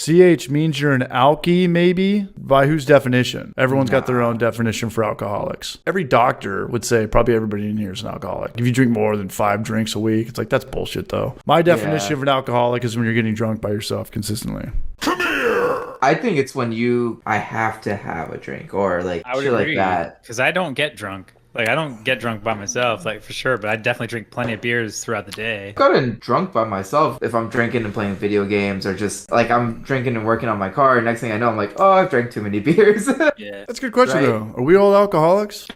CH means you're an alky, maybe? By whose definition? Everyone's got their own definition for alcoholics. Every doctor would say probably everybody in here is an alcoholic. If you drink more than 5 drinks a week, it's like, that's bullshit, though. My definition of an alcoholic is when you're getting drunk by yourself consistently. I think it's when I have to have a drink or like shit like that. Because I don't get drunk. Like, I don't get drunk by myself, like, for sure, but I definitely drink plenty of beers throughout the day. I've gotten drunk by myself if I'm drinking and playing video games or just, like, I'm drinking and working on my car. Next thing I know, I'm like, oh, I've drank too many beers. Yeah. That's a good question, though. Are we all alcoholics?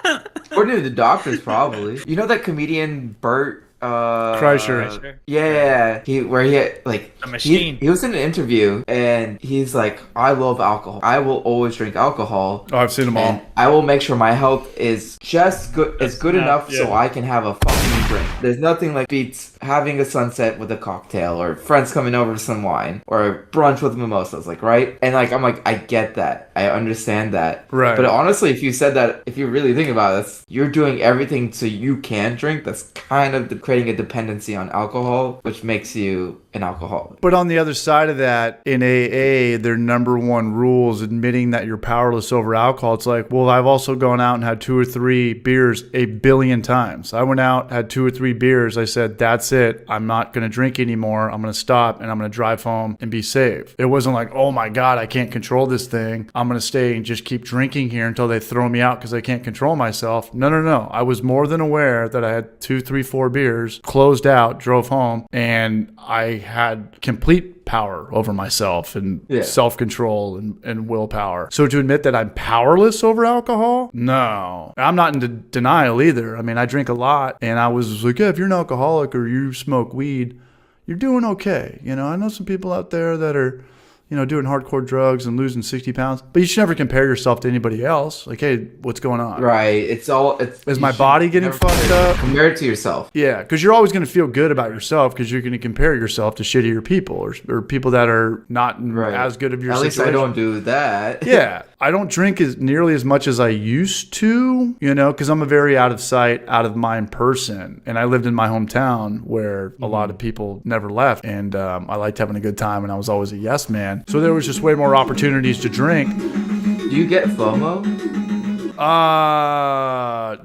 According to the doctors, probably. You know that comedian Bert Kreischer. Yeah, he had like a machine. He was in an interview and he's like, I love alcohol. I will always drink alcohol. Oh, I've seen them all. I will make sure my health is just good, enough so I can have a fucking drink. There's nothing like beats having a sunset with a cocktail or friends coming over with some wine or brunch with mimosas, like, right? And like, I'm like, I get that. I understand that. Right. But honestly, if you said that, if you really think about it, you're doing everything so you can drink. That's kind of creating a dependency on alcohol, which makes you an alcoholic. But on the other side of that, in AA, their number one rule is admitting that you're powerless over alcohol. It's like, well, I've also gone out and had 2 or 3 beers 1 billion times. I went out, had 2 or 3 beers. I said, that's it. I'm not going to drink anymore. I'm going to stop and I'm going to drive home and be safe. It wasn't like, oh my God, I can't control this thing. I'm going to stay and just keep drinking here until they throw me out because I can't control myself. No. I was more than aware that I had 2, 3, 4 beers, closed out, drove home, and I had complete power over myself and self-control and willpower. So to admit that I'm powerless over alcohol? No. I'm not in denial either. I mean, I drink a lot, and I was like, yeah, if you're an alcoholic or you smoke weed, you're doing okay. You know, I know some people out there that are, you know, doing hardcore drugs and losing 60 pounds. But you should never compare yourself to anybody else. Like, hey, what's going on? Right. Is my body getting fucked up? Compare it to yourself. Yeah, because you're always going to feel good about yourself because you're going to compare yourself to shittier people or people that are not as good of your situation. At least I don't do that. Yeah. I don't drink as nearly as much as I used to, you know, because I'm a very out of sight, out of mind person. And I lived in my hometown where a lot of people never left. And I liked having a good time and I was always a yes man. So there was just way more opportunities to drink. Do you get FOMO?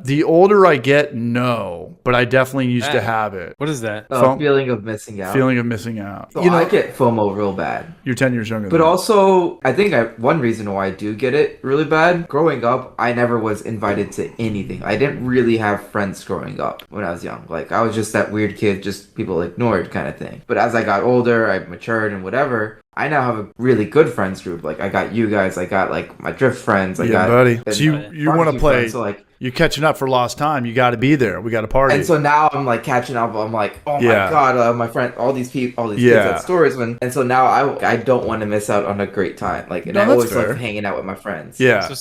The older I get, no. But I definitely used to have it. What is that? Feeling of missing out. Feeling of missing out. So, you know, I get FOMO real bad. You're 10 years younger than But me. also, I think one reason why I do get it really bad, growing up, I never was invited to anything. I didn't really have friends growing up when I was young. Like, I was just that weird kid, just people ignored kind of thing. But as I got older, I matured and whatever, I now have a really good friends group. Like, I got you guys, I got, like, my drift friends. Buddy. So you want to play... Friends, so, like, you're catching up for lost time. You got to be there. We got to party. And so now I'm like catching up. I'm like, oh my God, my friend, all these kids had stories. And so now I don't want to miss out on a great time. Like, and I always like hanging out with my friends. Yeah. So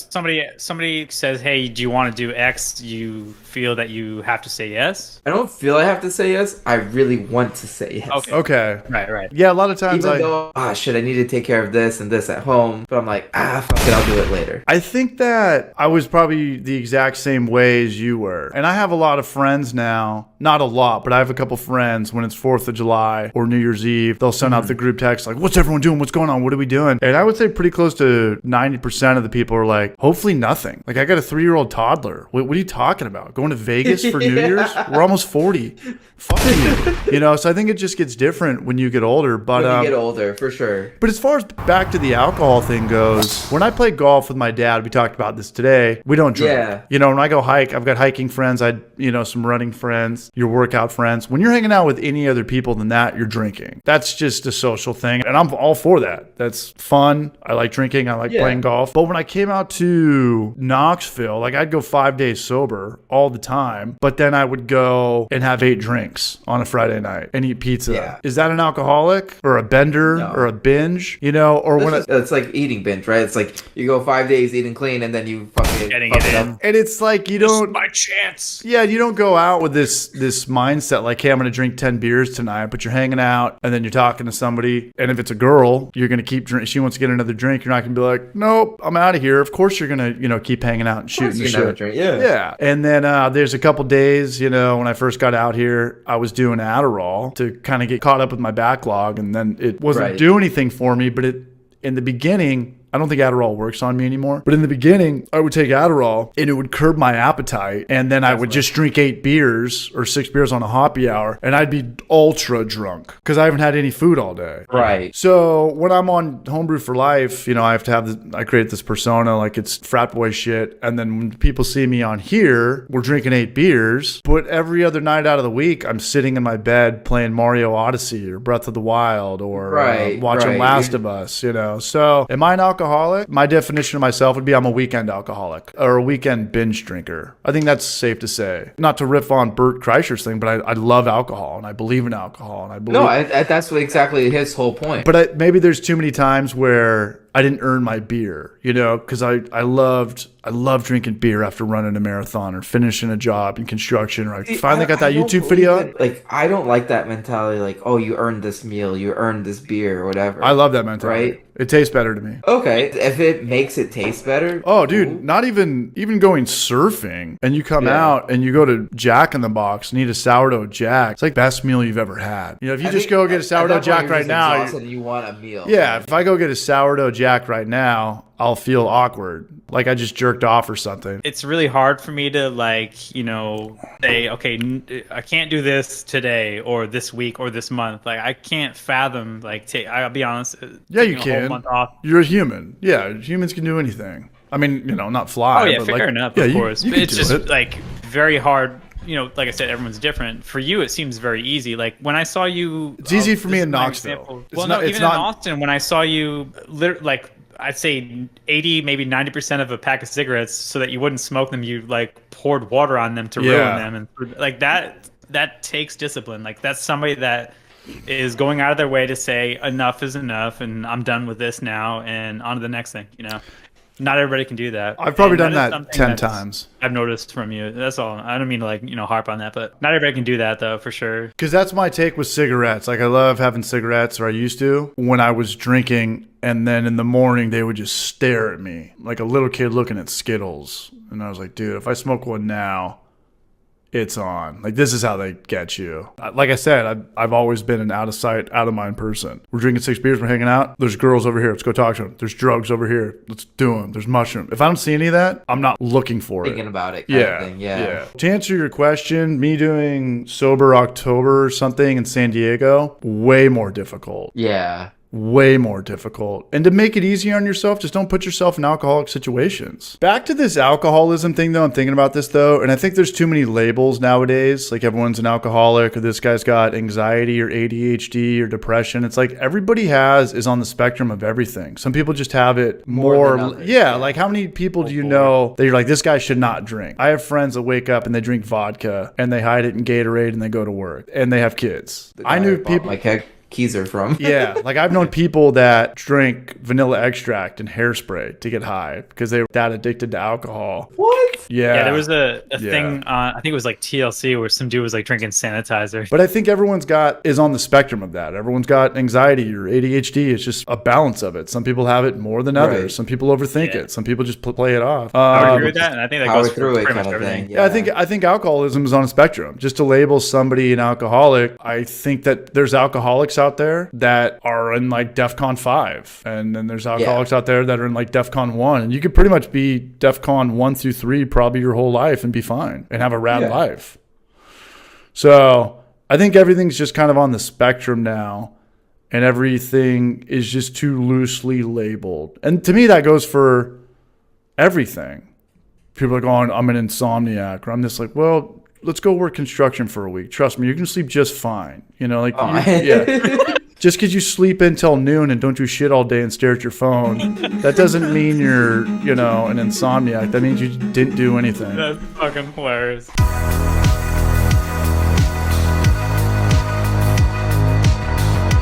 somebody says, hey, do you want to do X? Do you feel that you have to say yes? I don't feel I have to say yes. I really want to say yes. Okay. Right. Yeah, a lot of times Even though, shit, I need to take care of this and this at home. But I'm like, fuck it, I'll do it later. I think that I was probably the exact same way as you were. And I have a lot of friends now. Not a lot, but I have a couple friends when it's 4th of July or New Year's Eve. They'll send out the group text like, what's everyone doing? What's going on? What are we doing? And I would say pretty close to 90% of the people are like, hopefully nothing. Like, I got a 3-year-old toddler. What are you talking about? Going to Vegas for New Year's? We're almost 40. Fuck you. You know, so I think it just gets different when you get older. But when you get older, for sure. But as far as back to the alcohol thing goes, when I play golf with my dad, we talked about this today, we don't drink. Yeah. You know, when I go hike, I've got hiking friends, some running friends, your workout friends. When you're hanging out with any other people than that, you're drinking. That's just a social thing. And I'm all for that. That's fun. I like drinking. I like playing golf. But when I came out to Knoxville, like, I'd go 5 days sober all the time, but then I would go and have 8 drinks on a Friday night and eat pizza. Yeah. Is that an alcoholic or a bender or a binge? You know, or it's like eating binge, right? It's like you go 5 days eating clean and then you fucking getting it in. And it's like you This is don't. my chance. Yeah, you don't go out with this mindset like, hey, I'm gonna drink 10 beers tonight, but you're hanging out and then you're talking to somebody, and if it's a girl, you're gonna keep drinking. She wants to get another drink. You're not gonna be like, nope, I'm out of here. Of course you're gonna, keep hanging out and shooting the shit. Drink. Yeah. Yeah. And then there's a couple days, when I first got out here, I was doing Adderall to kind of get caught up with my backlog, and then it wasn't doing anything for me, but in the beginning, I don't think Adderall works on me anymore. But in the beginning, I would take Adderall and it would curb my appetite. And then I would just drink 8 beers or 6 beers on a hoppy hour. And I'd be ultra drunk because I haven't had any food all day. Right. So when I'm on Homebrew for Life, I have to have I create this persona like it's frat boy shit. And then when people see me on here, we're drinking 8 beers. But every other night out of the week, I'm sitting in my bed playing Mario Odyssey or Breath of the Wild or watching Last of Us, So am I an alcoholic? My definition of myself would be I'm a weekend alcoholic or a weekend binge drinker. I think that's safe to say. Not to riff on Bert Kreischer's thing, but I love alcohol and I believe in alcohol and I believe. No, that's exactly his whole point. But maybe there's too many times where I didn't earn my beer, because I loved drinking beer after running a marathon or finishing a job in construction. Or I finally got that YouTube video. I don't like that mentality. Like, oh, you earned this meal, you earned this beer, or whatever. I love that mentality. Right? It tastes better to me. Okay, if it makes it taste better. Oh, dude, not even going surfing and you come out and you go to Jack in the Box and eat a sourdough Jack. It's like best meal you've ever had. If you just go get a sourdough Jack right now, you want a meal. Yeah, if I go get a sourdough Jack right now, I'll feel awkward, like I just jerked off or something. It's really hard for me to say, okay, I can't do this today or this week or this month. Like I can't fathom I'll be honest. Yeah, you a can. whole month off. You're a human. Yeah, humans can do anything. I mean, not fly. Oh yeah, but fair enough. Of course, you but it's just it. Very hard. Like I said, everyone's different. For you, it seems very easy. Like when I saw you, it's easy for me in Knoxville. Even in Austin, when I saw you, I'd say 80, maybe 90% of a pack of cigarettes, so that you wouldn't smoke them, you poured water on them to ruin them, and that takes discipline. Like that's somebody that is going out of their way to say enough is enough, and I'm done with this now, and on to the next thing. Not everybody can do that. I've probably done that 10 times. I've noticed from you. That's all. I don't mean to harp on that, but not everybody can do that though, for sure. Because that's my take with cigarettes. Like I love having cigarettes, or I used to when I was drinking, and then in the morning they would just stare at me like a little kid looking at Skittles, and I was like, dude, if I smoke one now, it's on. Like this is how they get you. Like I said, I've always been an out of sight, out of mind person. We're drinking 6 beers, we're hanging out. There's girls over here. Let's go talk to them. There's drugs over here. Let's do them. There's mushroom. If I don't see any of that, I'm not looking for Thinking about it. Yeah. To answer your question, me doing sober October or something in San Diego, way more difficult. Yeah. Way more difficult. And to make it easier on yourself, just don't put yourself in alcoholic situations. Back to this alcoholism thing though, I'm thinking about this though, and I think there's too many labels nowadays. Like everyone's an alcoholic, or this guy's got anxiety or ADHD or depression. It's like everybody is on the spectrum of everything. Some people just have it more like how many people do you know that you're like, this guy should not drink? I have friends that wake up and they drink vodka and they hide it in Gatorade and they go to work and they have kids. I knew people like Keezer from. Yeah, like I've known people that drink vanilla extract and hairspray to get high because they were that addicted to alcohol. What? Yeah, there was a thing on, I think it was like TLC, where some dude was like drinking sanitizer. But I think everyone's is on the spectrum of that. Everyone's got anxiety or ADHD. It's just a balance of it. Some people have it more than others. Right. Some people overthink it. Some people just play it off. I would agree with that, and I think that goes for pretty much everything. Yeah, I think alcoholism is on a spectrum. Just to label somebody an alcoholic, I think that there's alcoholics out there that are in like DEFCON 5, and then there's alcoholics out there that are in like DEFCON 1, and you could pretty much be DEFCON 1 through 3 probably your whole life and be fine and have a rad life. So I think everything's just kind of on the spectrum now, and everything is just too loosely labeled. And to me, that goes for everything. People are going, I'm an insomniac, or I'm just like, well, let's go work construction for a week. Trust me, you're going to sleep just fine. Just because you sleep until noon and don't do shit all day and stare at your phone, that doesn't mean you're, an insomniac. That means you didn't do anything. That's fucking hilarious.